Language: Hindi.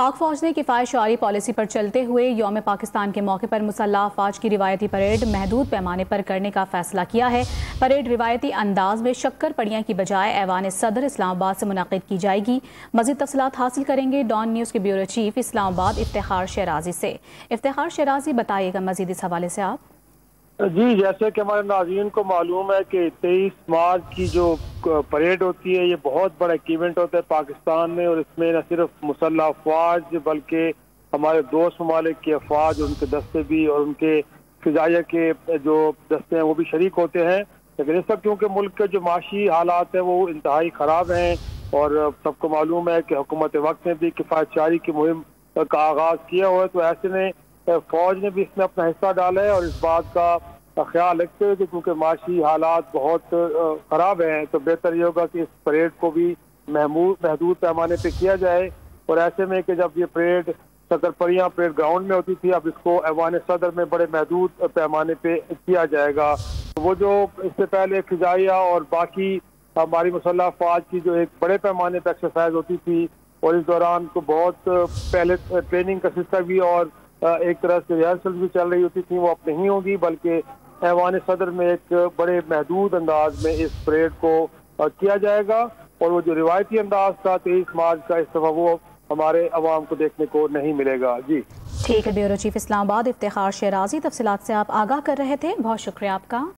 पाक फौज ने किफ़ायत शुआरी पॉलिसी पर चलते हुए यौम पाकिस्तान के मौके पर मुसल्लह अफवाज की रिवायती परेड महदूद पैमाने पर करने का फैसला किया है। परेड रिवायती अंदाज में शक्कर पड़ियाँ की बजाय ऐवान सदर इस्लामाबाद से मुनक़िद की जाएगी। मज़ीद तफ़सीलात हासिल करेंगे डॉन न्यूज़ के ब्यूरो चीफ इस्लामाबाद इफ्तिखार शराजी से। इफ्तिखार शराजी, बताइएगा मज़ीद इस हवाले से आप। जी, जैसे कि हमारे नाज़रीन को मालूम है कि 23 मार्च की जो परेड होती है, ये बहुत बड़ा एक इवेंट होता है पाकिस्तान में, और इसमें न सिर्फ मुसल्लह अफवाज बल्कि हमारे दोस्त ममालिक के अफवाज, उनके दस्ते भी और उनके फिजाइया के जो दस्ते हैं वो भी शरीक होते हैं। लेकिन इस वक्त क्योंकि मुल्क के जो माशी हालात हैं वो इंतहाई ख़राब हैं और सबको मालूम है कि हुकूमत वक्त ने भी किफ़ायत शारी की मुहिम का आगाज़ किया हुआ है, तो ऐसे में फौज ने भी इसमें अपना हिस्सा डाला है और इस बात का ख्याल रखते हुए कि क्योंकि माशी हालात बहुत ख़राब हैं तो बेहतर ये होगा कि इस परेड को भी महदूद पैमाने पे किया जाए। और ऐसे में कि जब ये परेड सकरपरियाँ परेड ग्राउंड में होती थी, अब इसको ऐवान सदर में बड़े महदूद पैमाने पे किया जाएगा। तो वो जो इससे पहले फिजाइया और बाकी हमारी मुसल्लह अफवाज की जो एक बड़े पैमाने पर एक्सरसाइज होती थी और इस दौरान तो बहुत पहले ट्रेनिंग का सिलसिला भी और एक तरह से रिहर्सल भी चल रही होती थी, वो अब नहीं होगी, बल्कि ऐवान सदर में एक बड़े महदूद अंदाज में इस परेड को किया जाएगा। और वो जो रिवायती अंदाज था 23 मार्च का, इस दफा वो हमारे अवाम को देखने को नहीं मिलेगा। जी ठीक है, ब्यूरो चीफ इस्लामाबाद इफ्तिखार शराजी, तफसीलात से आप आगाह कर रहे थे, बहुत शुक्रिया आपका।